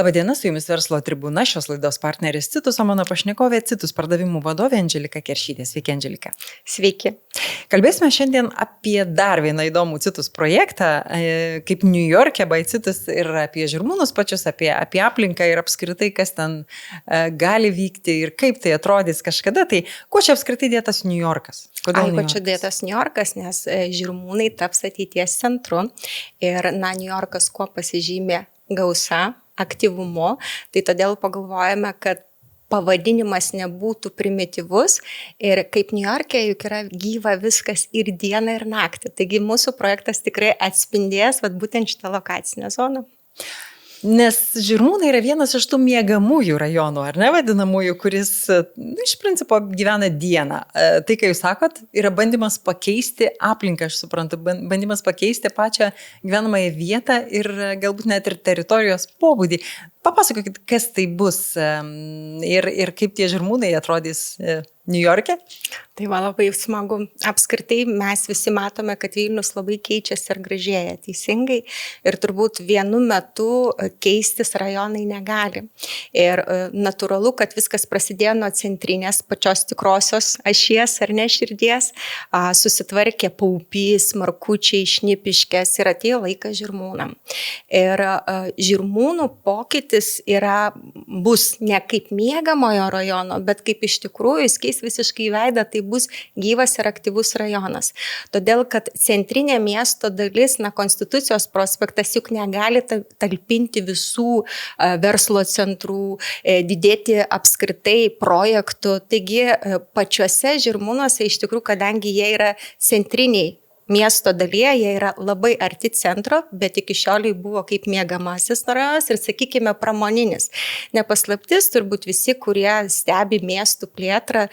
Labadiena, su jumis verslo tribūna, šios laidos partneris Citus, o mano pašnekovė Citus pardavimų vadovė Andželika Keršytė. Sveiki, Andželika. Sveiki. Kalbėsime šiandien apie dar vieną įdomų Citus projektą, kaip New York'e by Citus, ir apie žirmūnus pačius, apie aplinką ir apskritai, kas ten gali vykti ir kaip tai atrodys kažkada. Tai kuo čia apskritai dėtas New York'as? Kodėl čia dėtas New York'as, nes žirmūnai taps ateities centru ir New York'as kuo pasižymė gausa, aktyvumu, tai todėl pagalvojame, kad pavadinimas nebūtų primityvus ir kaip New York'e juk yra gyva viskas ir dieną, ir naktį. Taigi mūsų projektas tikrai atspindės būtent šitą lokacinę zoną. Nes žirmūnai yra vienas iš tų miegamųjų rajonų, ar ne vadinamųjų, kuris iš principo gyvena dieną. Tai, ką jūs sakot, yra bandymas pakeisti aplinką, aš suprantu, bandymas pakeisti pačią gyvenamąją vietą ir galbūt net ir teritorijos pobūdį. Papasakokit, kas tai bus ir kaip tie žirmūnai atrodys New York'e? Tai man labai smagu. Apskritai mes visi matome, kad Vilnius labai keičiasi ir gražėja teisingai ir turbūt vienu metu keistis rajonai negali. Ir natūralu, kad viskas prasidėjo nuo centrinės pačios tikrosios ašies ar ne širdies, susitvarkė Paupys, Markučiai, Šnipiškės ir atėjo laikas žirmūnam. Ir žirmūnų pokytis bus ne kaip miegamojo rajono, bet kaip iš tikrųjų jis keis visiškai veidą, tai bus gyvas ir aktyvus rajonas. Todėl, kad centrinė miesto dalis, Konstitucijos prospektas juk negali talpinti visų verslo centrų, didėti apskritai projektų. Taigi pačiuose žirmūnuose iš tikrųjų, kadangi jie yra centriniai miesto dalyje, jie yra labai arti centro, bet iki šioliai buvo kaip miegamasis rajonas ir, sakykime, pramoninis. Nepaslaptis, turbūt visi, kurie stebi miestų plėtrą,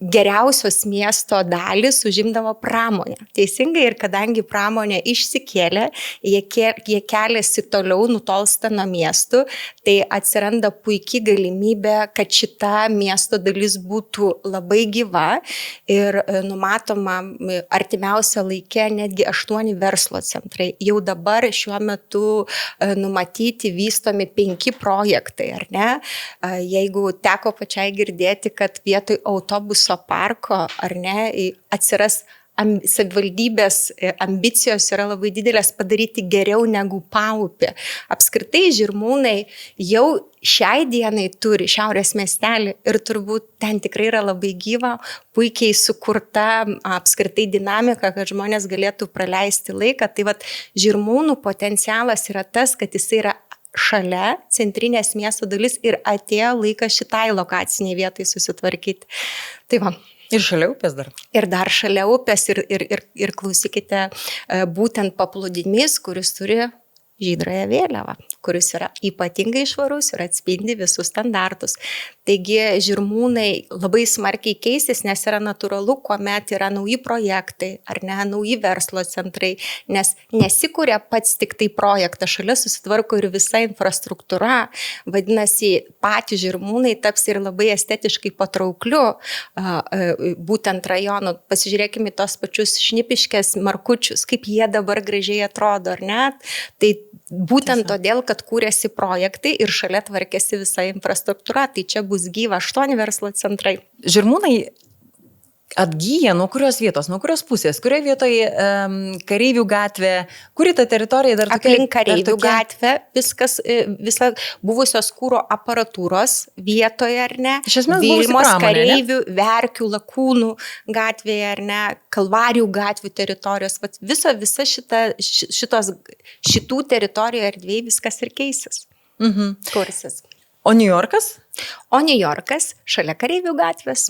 geriausios miesto dalys užimdavo pramonę. Teisingai, ir kadangi pramonė išsikėlė, jie keliasi toliau, nutolsta nuo miestų, tai atsiranda puikiai galimybė, kad šita miesto dalis būtų labai gyva ir numatoma artimiausia laikė netgi 8 verslo centrai. Jau dabar šiuo metu numatyti, vystomi 5 projektai, ar ne? Jeigu teko pačiai girdėti, kad vietoj autobuso parko, ar ne, atsiras savivaldybės ambicijos yra labai didelės padaryti geriau negu Paupį. Apskritai žirmūnai jau šiai dienai turi šiaurės miestelį ir turbūt ten tikrai yra labai gyva, puikiai sukurta apskritai dinamika, kad žmonės galėtų praleisti laiką. Tai žirmūnų potencialas yra tas, kad jis yra šalia centrinės miesto dalis ir atėjo laikas šitai lokaciniai vietai susitvarkyti. Tai va. Ir šalia upės dar. Ir dar šalia upės ir klausykite, būtent paplūdimys, kuris turi žydrąją vėliavą, kuris yra ypatingai švarus ir atspindi visus standartus. Taigi žirmūnai labai smarkiai keisis, nes yra natūralu, kuomet yra nauji projektai, ar ne, nauji verslo centrai, nes nesikūrė pats tik tai projektą, šalia susitvarko ir visa infrastruktūra, vadinasi, patys žirmūnai taps ir labai estetiškai patraukliu būtent rajonų. Pasižiūrėkime tos pačius Šnipiškės, Markučius, kaip jie dabar gražiai atrodo, ar ne? Tai būtent todėl, kad kūrėsi projektai ir šalia tvarkėsi visa infrastruktūra, tai čia bus gyva 8 verslo centrai. Žirmūnai atgyja nuo kurios vietos, nuo kurios pusės, kurioje vietoje Kareivių gatvė, kuri ta teritorija dar tokia? Aplink Kareivių gatvę, visa buvusios kūro aparatūros vietoje, ar ne? Iš esmės Vilmos, Kareivių, Verkių, Lakūnų gatvėje, ar ne? Kalvarijų gatvių teritorijos. Visa šitų teritorijų erdvėje viskas ir keisis. Kursis. O New York'as? O New York'as šalia Kareivių gatvės.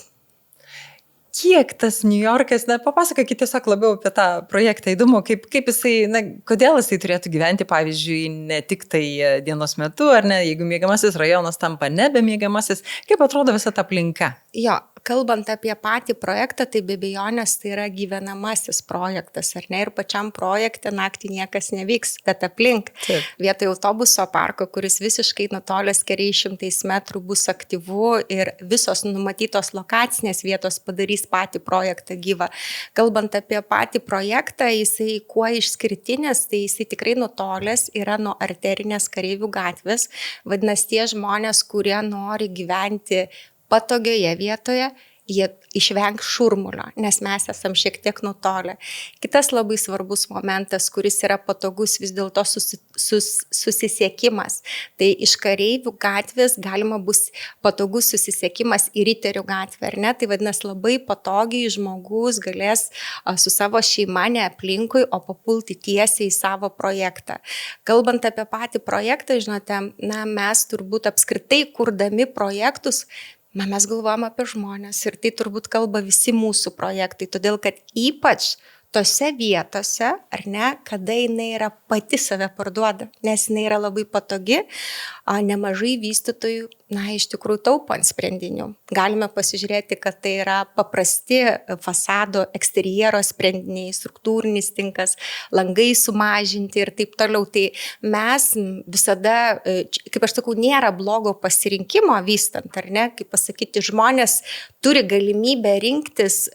Kiek tas New York'as, papasakokit tiesiog labiau apie tą projektą, įdomu, kaip jisai, kodėl jisai turėtų gyventi, pavyzdžiui, ne tik tai dienos metu, ar ne, jeigu miegamasis rajonas tampa nebe miegamasis, kaip atrodo visa ta aplinka? Jo, kalbant apie patį projektą, tai be abejonės tai yra gyvenamasis projektas, ar ne? Ir pačiam projekte naktį niekas nevyks, bet aplink. Taip. Vietoj autobuso parko, kuris visiškai nutolęs keliais šimtais metrų bus aktyvu ir visos numatytos lokacinės vietos padarys patį projektą gyvą. Kalbant apie patį projektą, jisai kuo išskirtinis, tai jisai tikrai nutolęs yra nuo arterinės Kareivių gatvės. Vadinasi, tie žmonės, kurie nori gyventi patogioje vietoje, jie išvengs šurmulio, nes mes esam šiek tiek nutolę. Kitas labai svarbus momentas, kuris yra patogus, vis dėlto susisiekimas. Tai iš Kareivių gatvės galima bus patogus susisiekimas į Riterių gatvę, ar ne? Tai vadinasi, labai patogiai žmogus galės su savo šeima ne aplinkui, o papulti tiesiai į savo projektą. Kalbant apie patį projektą, žinote, mes turbūt apskritai kurdami projektus, mes galvojam apie žmonės ir tai turbūt kalba visi mūsų projektai, todėl kad ypač tose vietose, ar ne, kada jinai yra pati save parduoda, nes jinai yra labai patogi, nemažai vystytojų, iš tikrųjų taupo ant sprendinių. Galime pasižiūrėti, kad tai yra paprasti fasado eksterjero sprendiniai, struktūrinis tinkas, langai sumažinti ir taip toliau. Tai mes visada, kaip aš sakau, nėra blogo pasirinkimo vystant, ar ne, kaip pasakyti, žmonės turi galimybę rinktis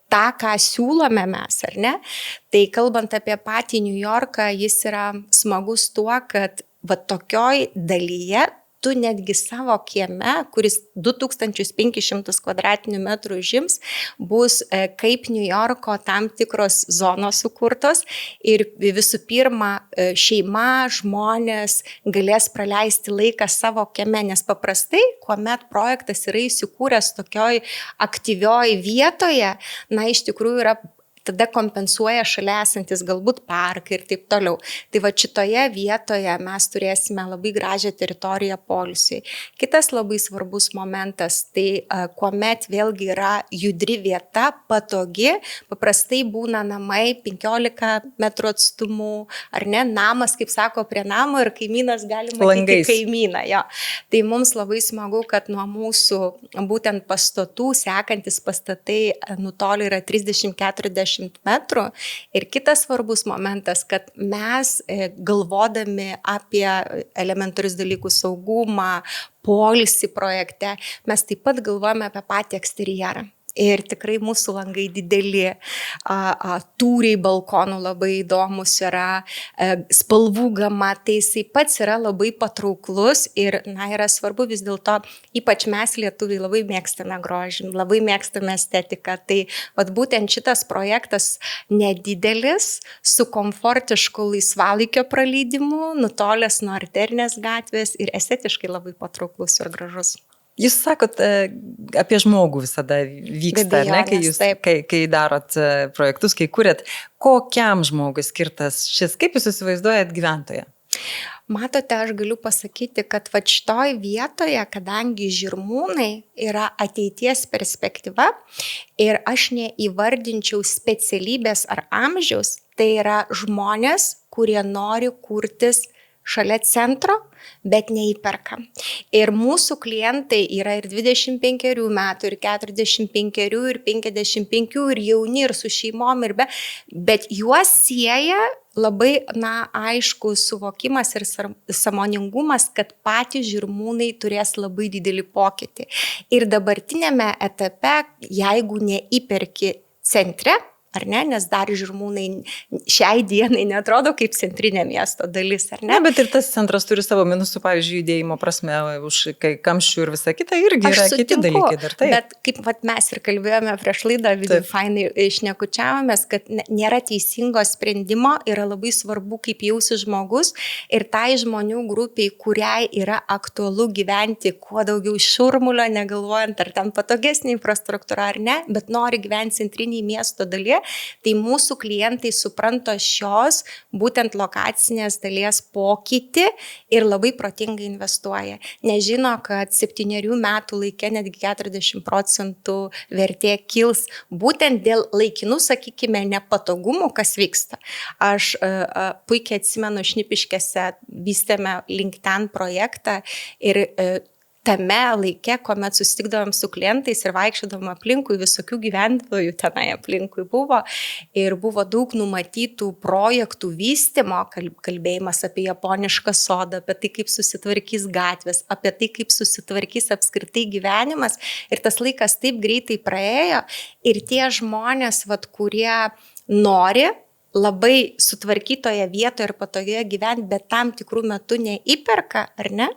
tą, ką siūlome mes, ar ne? Tai kalbant apie patį New Yorką, jis yra smagus tuo, kad tokioj dalyje tu netgi savo kieme, kuris 2500 kvadratinių metrų užims, bus kaip New Yorko tam tikros zonos sukurtos ir visų pirma šeima, žmonės galės praleisti laiką savo kieme, nes paprastai, kuomet projektas yra įsikūręs tokioj aktyvioj vietoje, iš tikrųjų yra tada kompensuoja šalia esantis galbūt parkai ir taip toliau. Tai šitoje vietoje mes turėsime labai gražią teritoriją poilsiui. Kitas labai svarbus momentas, tai kuomet vėlgi yra judri vieta, patogi, paprastai būna namai 15 metrų atstumu, ar ne, namas, kaip sako, prie namo ir kaimynas gali matyti kaimyną. Jo. Tai mums labai smagu, kad nuo mūsų būtent pastatų sekantis pastatai nutoli yra 30-40 metrų. Ir kitas svarbus momentas, kad mes galvodami apie elementarius dalykus, saugumą, poilsį projekte, mes taip pat galvojame apie patį eksterjerą. Ir tikrai mūsų langai dideli, tūriai balkonų labai įdomus yra, spalvų gama, tai jisai pats yra labai patrauklus ir, yra svarbu vis dėlto, ypač mes lietuviai labai mėgstame grožį, labai mėgstame estetiką, tai būtent šitas projektas nedidelis, su komfortišku laisvalaikio praleidimu, nutolęs nuo arterinės gatvės ir estetiškai labai patrauklus ir gražus. Jūs sakot, apie žmogų visada vyksta, ar ne, kai jūs kai darot projektus, kai kuriat, kokiam žmogui skirtas šis, kaip jūs įsivaizduojat gyventoją? Matote, aš galiu pasakyti, kad šitoj vietoje, kadangi Žirmūnai yra ateities perspektyva ir aš neįvardinčiau specialybės ar amžiaus, tai yra žmonės, kurie nori kurtis šalia centro, bet neįperka. Ir mūsų klientai yra ir 25 metų, ir 45, ir 55, ir jauni, ir su šeimom, bet juos sieja labai, aiškus suvokimas ir sąmoningumas, kad patys Žirmūnai turės labai didelį pokytį. Ir dabartinėme etape, jeigu neįperki centre, ar ne, nes dar Žirmūnai šiai dienai neatrodo kaip centrinė miesto dalis, ar ne? Bet ir tas centras turi savo minusų, pavyzdžiui, judėjimo prasme, už kamščių ir visa kita irgi yra kiti dalykai dar. Bet kaip mes ir kalbėjome prieš laidą, fainai šnekučiavomės, kad nėra teisingo sprendimo, yra labai svarbu, kaip jausi žmogus ir tai žmonių grupiai, kuriai yra aktualu gyventi kuo daugiau šurmulio, negalvojant, ar ten patogesnė infrastruktūra ar ne, bet nori gyventi centriniai miesto dalyje. Tai mūsų klientai supranta šios būtent lokacinės dalies pokytį ir labai protingai investuoja. Nežino, kad 7 metų laike netgi 40% vertė kils būtent dėl laikinų, sakykime, nepatogumų, kas vyksta. Aš puikiai atsimenu, Šnipiškėse vystėme LinkedIn projektą ir tame laike, kuomet susitikdavom su klientais ir vaikščiodavom aplinkui, visokių gyventojų tenai aplinkui buvo ir buvo daug numatytų projektų vystymo, kalbėjimas apie japonišką sodą, apie tai, kaip susitvarkys gatvės, apie tai, kaip susitvarkys apskritai gyvenimas ir tas laikas taip greitai praėjo ir tie žmonės, kurie nori labai sutvarkytoje vietoje ir patogioje gyventi, bet tam tikrų metų neįperka, ar ne?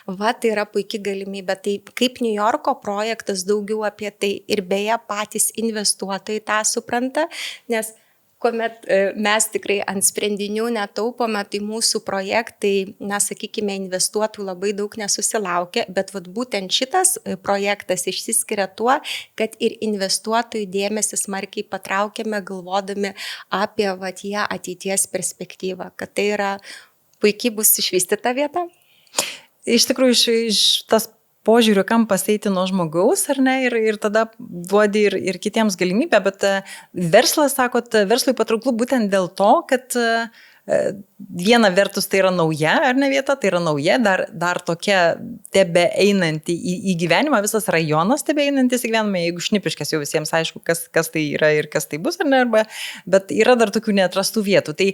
Tai yra puikia galimybė. Tai kaip New Yorko projektas daugiau apie tai ir beje patys investuotojai tą supranta, nes kuomet mes tikrai ant sprendinių netaupome, tai mūsų projektai, sakykime, investuotojų labai daug nesusilaukia, bet būtent šitas projektas išsiskiria tuo, kad ir investuotojų dėmesį smarkiai patraukiame galvodami apie ją ateities perspektyvą, kad tai yra puikiai bus išvystyta vieta. Iš tikrųjų, iš tas požiūrių kampas eiti nuo žmogaus, ar ne, ir tada duodi ir kitiems galimybę, bet verslas, sakot, verslui patrauklų būtent dėl to, kad viena vertus tai yra nauja, ar ne vieta, tai yra nauja, dar tokia tebe einanti į gyvenimą, visas rajonas tebe einantis į gyvenimą, jeigu Šnipiškės jau visiems aišku, kas tai yra ir kas tai bus, ar ne, bet yra dar tokių neatrastų vietų. Tai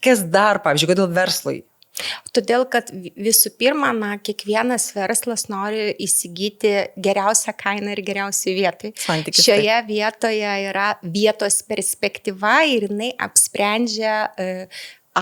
kas dar, pavyzdžiui, kodėl verslui? Todėl, kad visų pirma, kiekvienas verslas nori įsigyti geriausią kainą ir geriausiai vietai. Šioje vietoje yra vietos perspektyva ir jinai apsprendžia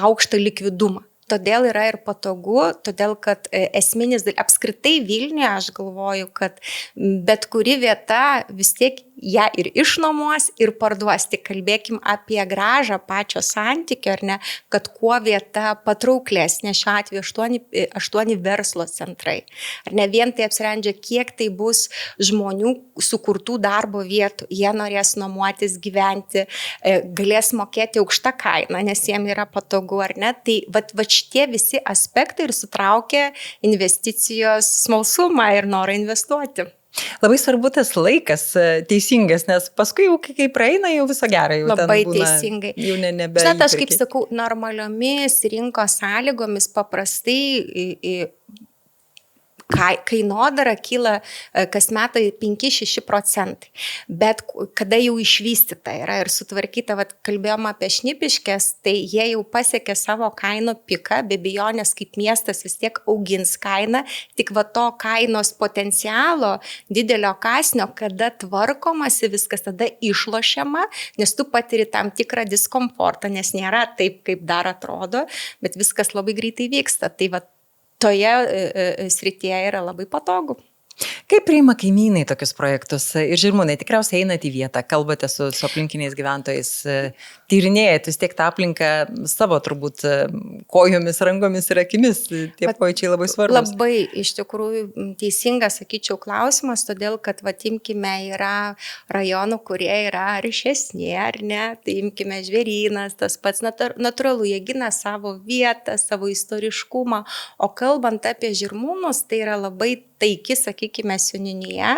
aukštą likvidumą. Todėl yra ir patogu, todėl kad esminis, apskritai Vilniuje aš galvoju, kad bet kuri vieta vis tiek ją ir išnuomos, ir parduos. Tik kalbėkim apie grąžą pačio santykio, ar ne, kad kuo vieta patrauklesnė, šiuo atveju 8 verslo centrai. Ar ne vien tai apsprendžia, kiek tai bus žmonių sukurtų darbo vietų. Jie norės nuomotis, gyventi, galės mokėti aukštą kainą, nes jiem yra patogu, ar ne. Tai va šitie visi aspektai ir sutraukia investicijos smalsumą ir norą investuoti. Labai svarbu tas laikas teisingas, nes paskui jau kai praeina, jau viso gero. Labai teisingai. Jau nebe. Žinot, aš kaip sakau, normaliomis rinkos sąlygomis paprastai kainodara kyla kas metai 5-6%, bet kada jau išvystyta yra ir sutvarkyta, kalbėjom apie Šnipiškes, tai jie jau pasiekė savo kainų piką, be abejonės kaip miestas vis tiek augins kainą, tik to kainos potencialo didelio kasnio, kada tvarkomasi viskas, tada išlošiama, nes tu patiri tam tikrą diskomfortą, nes nėra taip, kaip dar atrodo, bet viskas labai greitai vyksta. Tai toje srityje yra labai patogu. Kaip priima kaimynai tokius projektus? Ir Žirmūnai, tikriausiai einate į vietą, kalbate su aplinkiniais gyventojais, tyrinėjate vis tiek tą aplinką savo turbūt kojomis, rangomis ir akimis. Tie pojūčiai labai svarbus. Labai iš tikrųjų teisingas, sakyčiau, klausimas, todėl kad imkime yra rajonų, kurie yra ryšesni, ar ne, tai imkime Žvėrynas, tas pats natūralu, jie gina savo vietą, savo istoriškumą, o kalbant apie Žirmūnus, tai yra labai taiki, sakykime, seniūnija.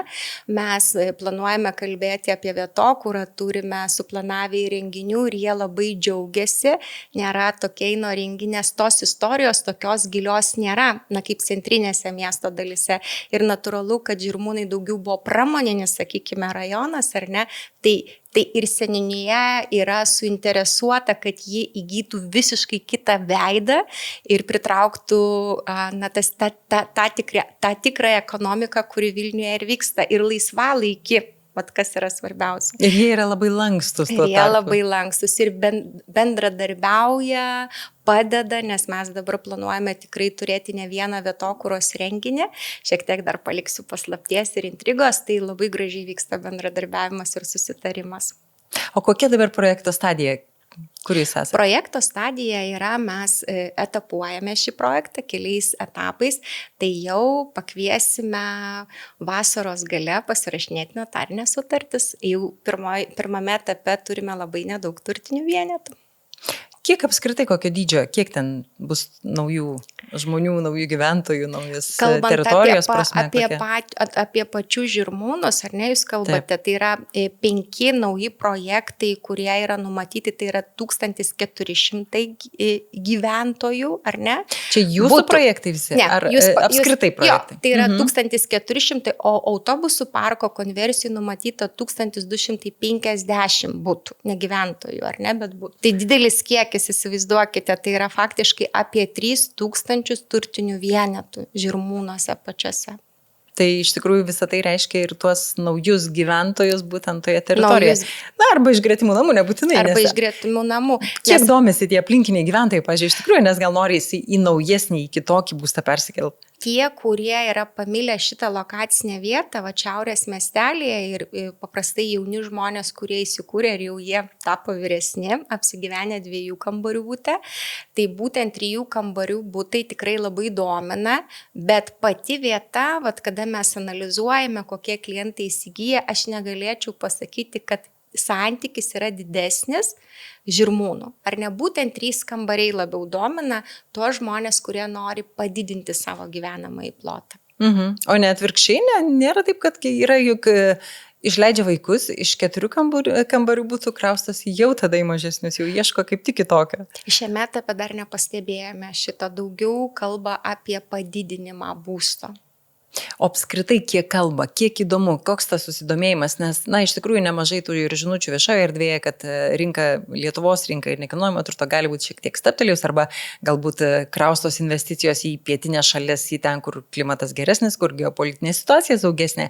Mes planuojame kalbėti apie vietokurą, turime suplanavę įrenginių ir jie labai džiaugiasi. Nėra tokia eino renginės, tos istorijos tokios gilios nėra, kaip centrinėse miesto dalise. Ir natūralu, kad Žirmūnai daugiau buvo pramoninis, sakykime, rajonas, ar ne? Tai ir seniūnija yra suinteresuota, kad ji įgytų visiškai kitą veidą ir pritrauktų tą tikrą ekonomiką, kuri Vilniuje ir vyksta, ir laisvalaikį, kas yra svarbiausia. Ir jie yra labai lankstus. Jie labai lankstus ir bendradarbiauja, padeda, nes mes dabar planuojame tikrai turėti ne vieną vietokuros renginį. Šiek tiek dar paliksiu paslapties ir intrigos, tai labai gražiai vyksta bendradarbiavimas ir susitarimas. O kokia dabar projekto stadija? Kur jūs esate? Projekto stadija yra, mes etapuojame šį projektą keliais etapais, tai jau pakviesime vasaros gale pasirašinėti notarinės sutartis. Jau pirmame etape turime labai nedaug turtinių vienetų. Kiek apskritai, kokio dydžio, kiek ten bus naujų žmonių, naujų gyventojų, naujos teritorijos prasme? Apie pačių Žirmūnus, ar ne jūs kalbate, taip. Tai yra 5 nauji projektai, kurie yra numatyti, tai yra 1400 gyventojų, ar ne? Čia jūsų projektai visi? Ne, ar apskritai projektai? Jo, tai yra 1400, o autobusų parko konversijų numatyta 1250 būtų, ne gyventojų, ar ne, bet būtų. Tai didelis kiekis, įsivaizduokite, tai yra faktiškai apie 3000 turtinių vienetų Žirmūnuose pačiose. Tai iš tikrųjų visą tai reiškia ir tuos naujus gyventojus būtent toje teritorijoje. Na, arba iš gretimų namų, nebūtinai. Arba iš gretimų namų. Kiek domisi tie aplinkiniai gyventojai, pažiūrėjau, iš tikrųjų, nes gal nori į naujesnį, į kitokį būstą persikelti. Tie, kurie yra pamilę šitą lokacinę vietą, va šiaurės miestelėje ir paprastai jauni žmonės, kurie įsikūrė ir jau jie tapo vyresni, apsigyvenę 2 kambarių bute, tai būtent 3 kambarių butai tikrai labai domina, bet pati vieta, va, kada mes analizuojame, kokie klientai įsigyja, aš negalėčiau pasakyti, kad santykis yra didesnis Žirmūnų. Ar ne būtent 3 kambariai labiau domina tuos žmonės, kurie nori padidinti savo gyvenamąjį plotą. O ne atvirkščiai, nėra taip, kad yra juk išleidžia vaikus iš 4 kambarių būtų kraustas jau tada į mažesnius, jau ieško kaip tik kitokio. Šiame etape dar nepastebėjome šito, daugiau kalba apie padidinimą būsto. O apskritai, kiek kalba, kiek įdomu, koks tas susidomėjimas, nes, iš tikrųjų nemažai tų ir žinučių viešoje erdvėje, kad Lietuvos rinka ir nekilnojamo turto gali būti šiek tiek staptelėjus arba galbūt kraustos investicijos į pietinę šalis, į ten, kur klimatas geresnis, kur geopolitinė situacija saugesnė.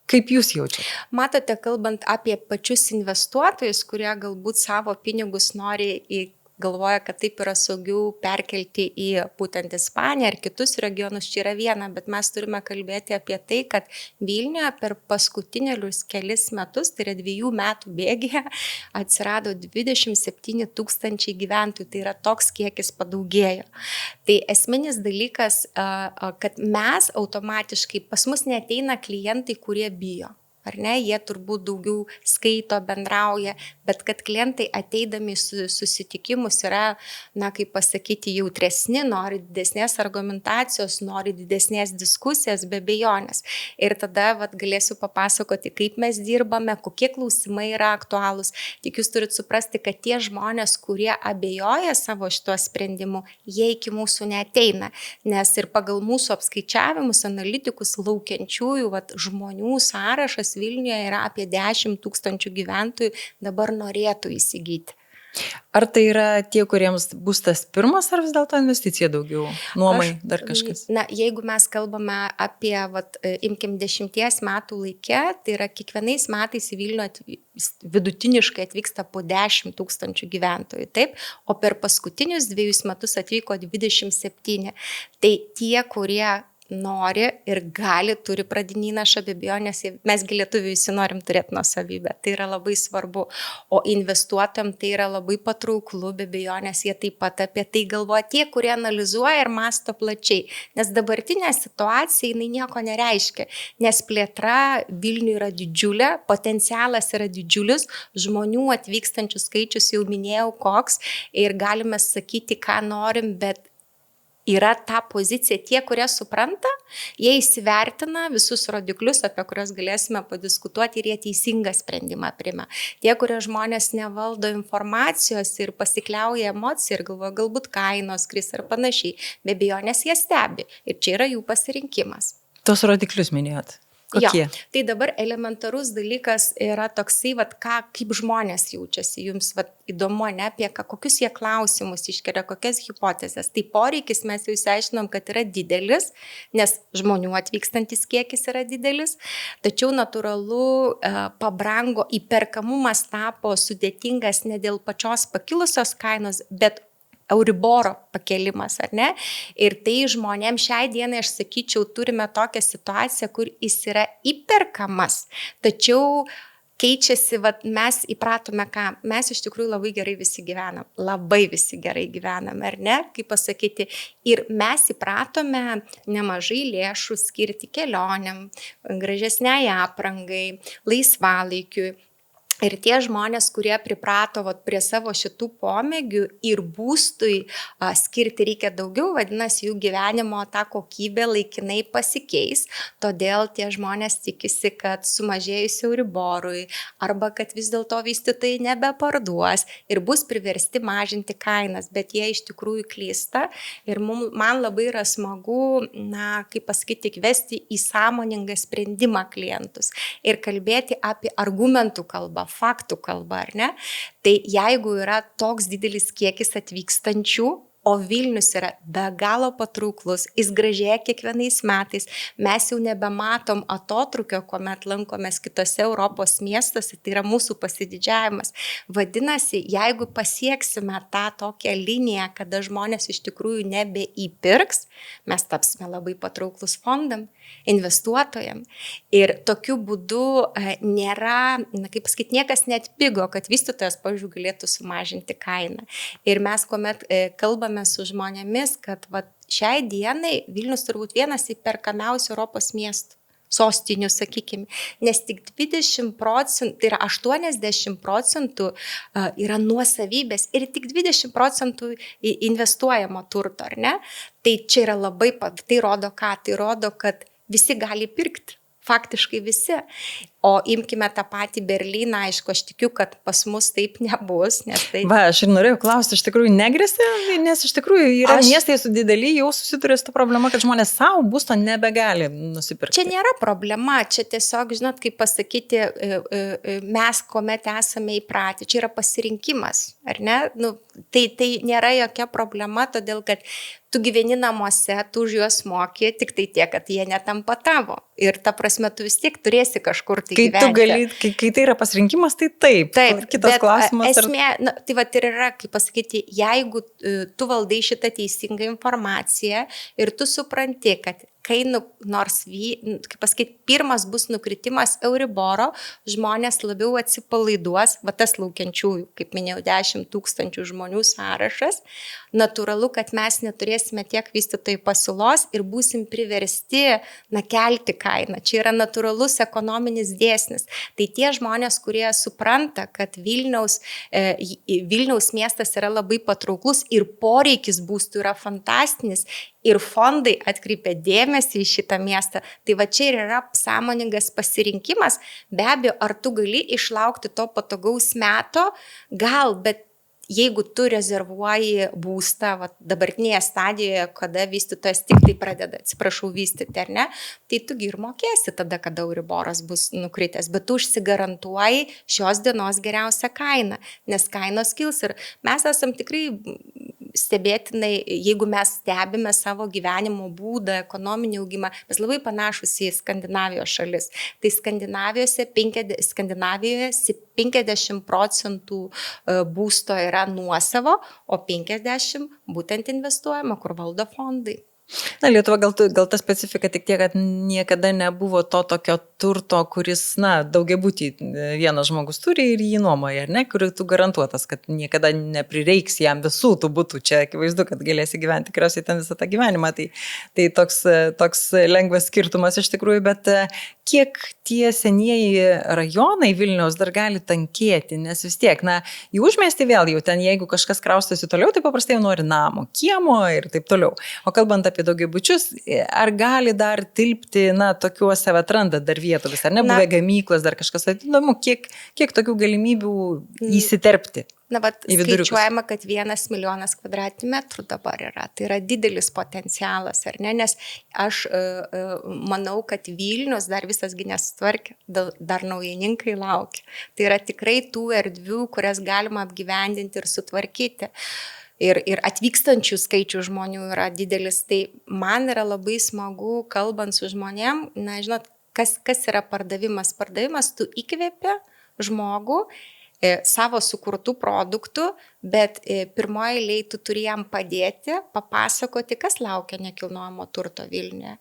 Kaip jūs jaučiate? Matote, kalbant apie pačius investuotojus, kurie galbūt savo pinigus nori galvoja, kad taip yra saugiau perkelti į būtent Ispaniją ar kitus regionus, čia yra viena, bet mes turime kalbėti apie tai, kad Vilniuje per paskutinius kelis metus, tai yra 2 metų bėgyje, atsirado 27 000 gyventojų, tai yra toks kiekis padaugėjo. Tai esminis dalykas, kad mes automatiškai, pas mus neateina klientai, kurie bijo. Ar ne, jie turbūt daugiau skaito, bendrauja, bet kad klientai ateidami susitikimus yra, kaip pasakyti, jautresni, nori didesnės argumentacijos, nori didesnės diskusijas, be abejonės. Ir tada galėsiu papasakoti, kaip mes dirbame, kokie klausimai yra aktualūs. Tik jūs turit suprasti, kad tie žmonės, kurie abejoja savo šituo sprendimu, jie iki mūsų neateina, nes ir pagal mūsų apskaičiavimus, analitikus, laukiančiųjų žmonių sąrašas Vilniuje yra apie 10 000 gyventojų, dabar norėtų įsigyti. Ar tai yra tie, kuriems bus tas pirmas, ar vis dėlto investicija daugiau? Nuomai dar kažkas? Jeigu mes kalbame apie, imkim 10 metų laikę, tai yra kiekvienais metais į Vilnių vidutiniškai atvyksta po 10 000 gyventojų, taip? O per paskutinius 2 metus atvyko 27. Tai tie, kurie nori ir gali, turi pradinį įnašą, be abejonės, mesgi lietuviai visi norim turėti nuosavybę, tai yra labai svarbu, o investuotojams tai yra labai patrauklu, be abejonės, jie taip pat apie tai galvoja, tie, kurie analizuoja ir masto plačiai, nes dabartinė situacija, jinai nieko nereiškia, nes plėtra Vilniuje yra didžiulė, potencialas yra didžiulis, žmonių atvykstančių skaičius jau minėjau koks ir galime sakyti, ką norim, bet yra ta pozicija, tie, kurie supranta, jie įsivertina visus rodiklius, apie kuriuos galėsime padiskutuoti ir jie teisingą sprendimą priima. Tie, kurie žmonės nevaldo informacijos ir pasikliauja emociją ir galvoja, galbūt kainos kris ar panašiai, be abejonės jie stebi ir čia yra jų pasirinkimas. Tos rodiklius minėjot. Kokie? Jo, tai dabar elementarus dalykas yra toksai, kaip žmonės jaučiasi, jums įdomu, ne, apie kokius jie klausimus iškelia, kokias hipotezės. Tai poreikis mes jau išsiaiškinom, kad yra didelis, nes žmonių atvykstantis kiekis yra didelis, tačiau natūralu pabrango, įperkamumas tapo sudėtingas ne dėl pačios pakilusios kainos, bet Euriboro pakelimas, ar ne? Ir tai žmonėms šiai dienai, aš sakyčiau, turime tokią situaciją, kur jis yra įperkamas, tačiau keičiasi, mes įpratome, ką mes iš tikrųjų labai gerai visi gyvenam, labai visi gerai gyvenam, ar ne, kaip pasakyti, ir mes įpratome nemažai lėšų skirti kelionėm, gražesniai aprangai, laisvalaikiui. Ir tie žmonės, kurie priprato prie savo šitų pomėgių ir būstui skirti reikia daugiau, vadinasi, jų gyvenimo ta kokybė laikinai pasikeis, todėl tie žmonės tikisi, kad sumažėjus Euriborui arba kad vis dėlto vystytojai nebeparduos ir bus priversti mažinti kainas, bet jie iš tikrųjų klysta ir man labai yra smagu, kaip pasakyti, kvesti į sąmoningą sprendimą klientus ir kalbėti apie argumentų kalbą, faktų kalba, ar ne? Tai jeigu yra toks didelis kiekis atvykstančių, o Vilnius yra be galo patrauklus, jis gražėja kiekvienais metais, mes jau nebematom atotrukio, kuomet lankomės kitose Europos miestuose, tai yra mūsų pasididžiavimas. Vadinasi, jeigu pasieksime tą tokią liniją, kada žmonės iš tikrųjų nebeįpirks, mes tapsime labai patrauklus fondam, investuotojam. Ir tokiu būdu nėra, kaip pasakyti, niekas net pigo, kad vystytojas, pavyzdžiui, galėtų sumažinti kainą. Ir mes, kuomet kalbame su žmonėmis, kad šiai dienai Vilnius turbūt vienas įperkamiausių Europos miestų, sostinių, sakykime, nes tik 20%, tai yra 80% yra nuosavybės ir tik 20% investuojamo turto, ar ne? Tai čia yra labai, tai rodo ką? Tai rodo, kad visi gali pirkti, faktiškai visi. O imkime tą patį Berlyną, aišku, aš tikiu, kad pas mus taip nebus. Tai... Va, aš ir norėjau klausti, iš tikrųjų negrėsia, nes iš tikrųjų yra miestai su dideli, jau susiduria su ta problema, kad žmonės savo būsto nebegali nusipirkti. Čia nėra problema, čia tiesiog, žinot, kaip pasakyti, mes, kuomet esame įpratę, čia yra pasirinkimas, ar ne? Tai nėra jokia problema, todėl kad tu gyveni namuose, tu už juos moki, tik tai tiek, kad jie netampa tavo. Ir ta prasme, tu vis tiek turėsi kažkur tai gyventi. Kai tai yra pasirinkimas, tai taip. Kitas klausimas. Esmė, tai ir yra, kaip pasakyti, jeigu tu valdai šitą teisingą informaciją ir tu supranti, kad kai nors, kaip pasakyti, pirmas bus nukritimas Euriboro, žmonės labiau atsipalaiduos, tas laukiančiųjų, kaip minėjau, 10 000 žmonių sąrašas, natūralu, kad mes neturėsime tiek vystytojų pasiūlos ir būsim priversti kelti kainą. Čia yra natūralus ekonominis dėsnis. Tai tie žmonės, kurie supranta, kad Vilniaus miestas yra labai patrauklus ir poreikis būstų yra fantastinis, ir fondai atkreipia dėmesį į šitą miestą. Tai čia ir yra sąmoningas pasirinkimas. Be abejo, ar tu gali išlaukti to patogaus meto? Gal, bet jeigu tu rezervuoji būstą dabartinėje stadijoje, kada vystytojas tik tai pradeda, vystyti, ar ne, tai tugi ir mokėsi tada, kada Euriboras bus nukritęs, bet tu užsigarantuoji šios dienos geriausią kainą, nes kainos kils ir mes esam tikrai stebėtinai, jeigu mes stebime savo gyvenimo būdą, ekonominį augimą, mes labai panašus į Skandinavijos šalis. Tai Skandinavijoje 50% būsto yra nuosavo, o 50% būtent investuojama, kur valdo fondai. Lietuva gal ta specifika tik tiek, kad niekada nebuvo to tokio turto, kuris, daugiabutį vienas žmogus turi ir jį nuomoja, ar ne, kur tu garantuotas, kad niekada neprireiks jam visų tų butų. Čia akivaizdu, kad galėsi gyventi tikriausiai ten visą tą gyvenimą. Tai toks lengvas skirtumas iš tikrųjų, bet kiek tie senieji rajonai Vilniaus dar gali tankėti, nes vis tiek, į užmiestį vėl jau ten, jeigu kažkas kraustosi toliau, tai paprastai jau nori namo, kiemo ir taip toliau. O kalbant apie daugiabučius, ar gali dar tilpti, tokiuose atranda dar vietomis, ar ne, buvę gamyklas, dar kažkas, įdomu, kiek tokių galimybių įsiterpti? Skaičiuojama, kad 1 milijonas kvadratinių metrų dabar yra. Tai yra didelis potencialas, ar ne? Nes aš manau, kad Vilnius dar visasgi nesutvarkė, dar naujininkai laukia. Tai yra tikrai tų erdvių, kurias galima apgyvendinti ir sutvarkyti. Ir atvykstančių skaičių žmonių yra didelis. Tai man yra labai smagu, kalbant su žmonėm, žinot, kas yra pardavimas. Pardavimas, tu įkvėpi žmogų savo sukurtų produktų, bet pirmoje eilėje tu turi jam padėti, papasakoti, kas laukia nekilnojamo turto Vilniuje.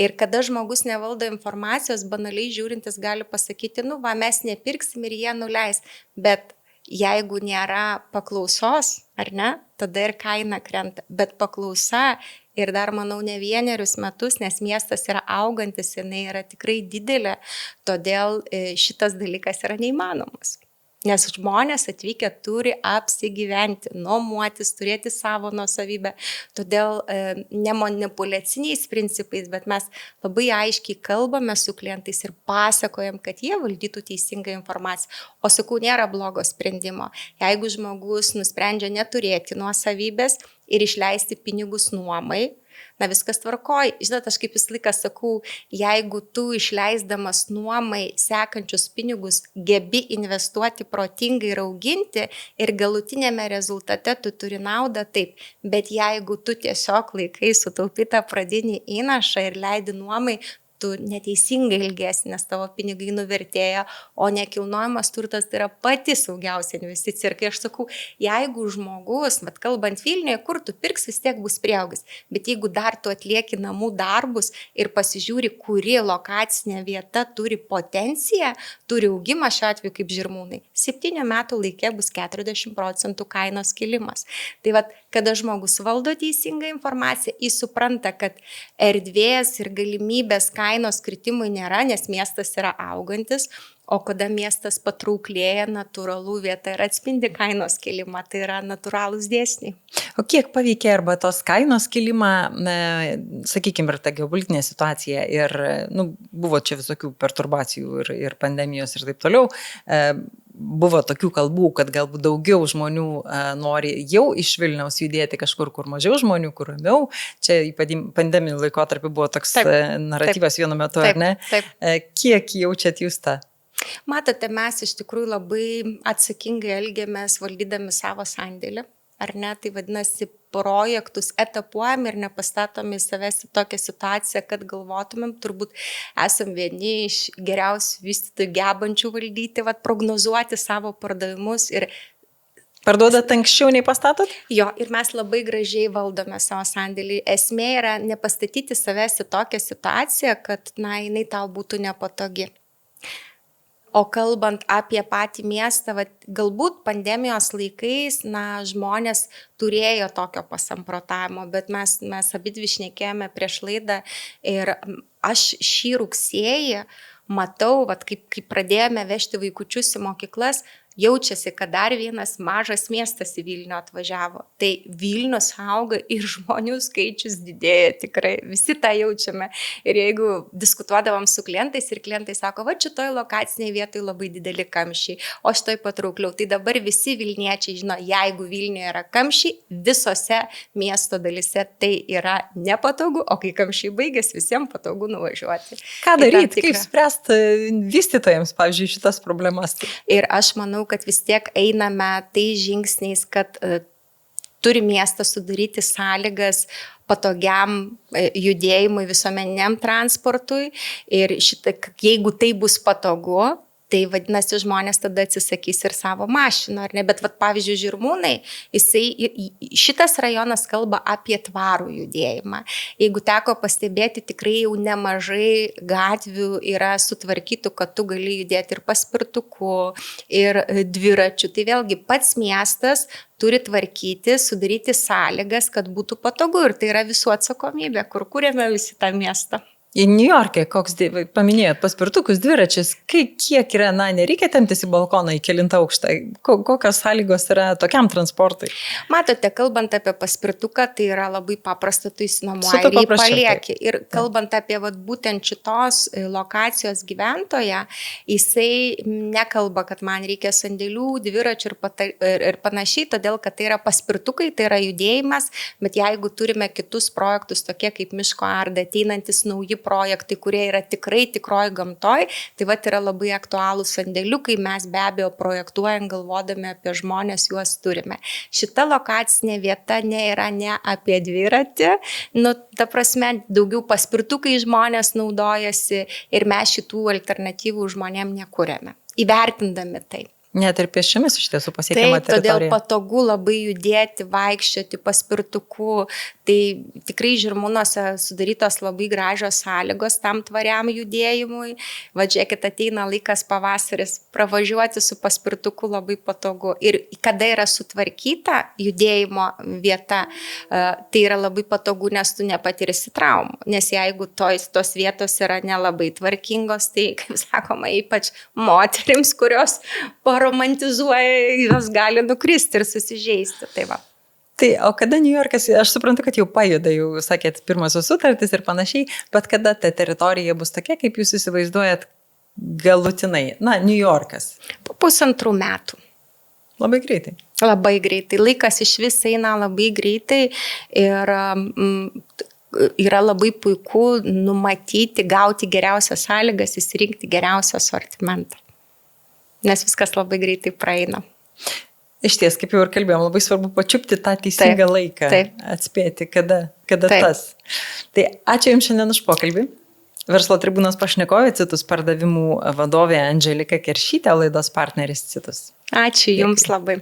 Ir kada žmogus nevaldo informacijos, banaliai žiūrintis gali pasakyti, mes nepirksim ir jie nuleis, bet jeigu nėra paklausos, ar ne, tada ir kaina krenta, bet paklausa ir dar, manau, ne 1 metus, nes miestas yra augantis, jinai yra tikrai didelė, todėl šitas dalykas yra neįmanomas. Nes žmonės atvykę turi apsigyventi, nuomotis, turėti savo nuosavybę. Todėl ne manipuliaciniais principais, bet mes labai aiškiai kalbame su klientais ir pasakojam, kad jie valdytų teisingą informaciją. O sakau, nėra blogo sprendimo. Jeigu žmogus nusprendžia neturėti nuosavybės ir išleisti pinigus nuomai, na viskas tvarkoj. Žinot, aš kaip visą laiką sakau, jeigu tu išleisdamas nuomai sekančius pinigus gebi investuoti protingai ir auginti ir galutinėme rezultate tu turi naudą, taip. Bet jeigu tu tiesiog laikai sutaupytą pradinį įnašą ir leidi nuomai, tu neteisingai ilgėsi, nes tavo pinigai nuvertėja, o nekilnojamas turtas tai yra pati saugiausia investicija. Ir kai aš sakau, jeigu žmogus, vat kalbant Vilniuje, kur tu pirks, vis tiek bus prieaugis. Bet jeigu dar tu atlieki namų darbus ir pasižiūri, kuri lokacinė vieta turi potenciją, turi augimą, šiuo atveju kaip Žirmūnai, 7 metų laikė bus 40% kainos kilimas. Tai vat, kada žmogus valdo teisingą informaciją, jis supranta, kad erdvės ir galimybės kainos kritimui nėra, nes miestas yra augantis, o kada miestas patrauklėja, natūralų vieta ir atspindi kainos kilimą, tai yra natūralūs dėsniai. O kiek paveikia arba tos kainos kilimą, sakykime, ir ta geopolitinė situacija, ir buvo čia visokių perturbacijų ir pandemijos ir taip toliau, buvo tokių kalbų, kad galbūt daugiau žmonių nori jau iš Vilniaus judėti kažkur, kur mažiau žmonių, kur ramiau. Čia pandeminiu laikotarpiu buvo toks naratyvas vienu metu, ar ne? Taip. Kiek jaučiat jūs tą? Matote, mes iš tikrųjų labai atsakingai elgiamės valdydami savo sandėlį, ar ne? Tai vadinasi, projektus etapuojam ir nepastatomi savęs į tokią situaciją, kad galvotumėm, turbūt esam vieni iš geriausių vystytojų gebančių valdyti, prognozuoti savo pardavimus ir Parduodat anksčiau nei pastatot? Jo, ir mes labai gražiai valdome savo sandėlį. Esmė yra nepastatyti savęs į tokią situaciją, kad jinai tau būtų nepatogi. O kalbant apie patį miestą, galbūt pandemijos laikais, žmonės turėjo tokio pasamprotavimo, bet mes abidvi šnekėjome prieš laidą ir aš šį rugsėjį matau, kai pradėjome vežti vaikučius į mokyklas, jaučiasi, kad dar vienas mažas miestas į Vilnių atvažiavo. Tai Vilnius auga ir žmonių skaičius didėja tikrai. Visi tą jaučiame. Ir jeigu diskutuodavom su klientais ir klientai sako, šitoj lokaciniai vietoj labai dideli kamščiai, o šitoj patraukliau. Tai dabar visi vilniečiai žino, jeigu Vilniuje yra kamščiai, visose miesto dalise tai yra nepatogu, o kai kamščiai baigės, visiems patogu nuvažiuoti. Ką daryti, kaip spręsti vystytojams, pavyzdžiui, šitas problemas? Ir aš manau, kad vis tiek einame tai žingsniais, kad turi miestas sudaryti sąlygas patogiam judėjimui visuomeniniam transportui ir jeigu tai bus patogu, tai vadinasi žmonės tada atsisakys ir savo mašiną, ar ne? Bet pavyzdžiui, Žirmūnai, šitas rajonas kalba apie tvarų judėjimą. Jeigu teko pastebėti, tikrai jau nemažai gatvių yra sutvarkytų, kad tu gali judėti ir paspirtuku, ir dviračiu. Tai vėlgi pats miestas turi tvarkyti, sudaryti sąlygas, kad būtų patogu ir tai yra visų atsakomybė, kur kūrėme visi tą miestą. Į Niujorke, paminėjot paspirtukus, dviračius, kiek yra, nereikia temptis į balkoną į 9 aukštą, kokios sąlygos yra tokiam transportui? Matote, kalbant apie paspirtuką, tai yra labai paprasta, tu įsinuomoji ir jį palieki. Ir kalbant apie būtent šitos lokacijos gyventoją, jisai nekalba, kad man reikia sandėlių, dviračių ir panašiai, todėl, kad tai yra paspirtukai, tai yra judėjimas, bet jeigu turime kitus projektus, tokie kaip Miško Arda, ateinantis nauji projektai, kurie yra tikroji gamtoj, tai yra labai aktualūs sandėliukai, mes be abejo projektuojam, galvodami apie žmonės, juos turime. Šita lokacinė vieta nėra ne apie dviratį, ta prasme, daugiau paspirtukai žmonės naudojasi ir mes šitų alternatyvų žmonėm nekuriame, įvertindami tai. Net ir pėsčiomis iš tiesų pasiekiama teritorija. Todėl patogu labai judėti, vaikščioti paspirtuku. Tai tikrai Žirmūnuose sudarytos labai gražios sąlygos tam tvariam judėjimui. Žiūrėkit, ateina laikas pavasaris, pravažiuoti su paspirtuku labai patogu. Ir kada yra sutvarkyta judėjimo vieta, tai yra labai patogu, nes tu nepatirsi traumų. Nes jeigu tos vietos yra nelabai tvarkingos, tai, kaip sakoma, ypač moterims, kurios romantizuoja, jos gali nukristi ir susižeisti. Tai va. Tai, o kada New Yorkas, aš suprantu, kad jau pajuda, jau sakėt, pirmosios sutartys ir panašiai, bet kada ta teritorija bus tokia, kaip jūs įsivaizduojat galutinai? Na, New Yorkas. Po 1,5 metų. Labai greitai. Labai greitai. Laikas iš vis eina labai greitai ir yra labai puiku numatyti, gauti geriausias sąlygas, įsirinkti geriausią asortimentą. Nes viskas labai greitai praeina. Iš ties, kaip jau ir kalbėjom, labai svarbu pačiupti tą teisingą laiką, atspėti, kada tas. Tai ačiū Jums šiandien už pokalbį. Verslo tribūnos pašnekovė Citus pardavimų vadovė Andželika Keršytė, laidos partneris Citus. Ačiū Jums labai.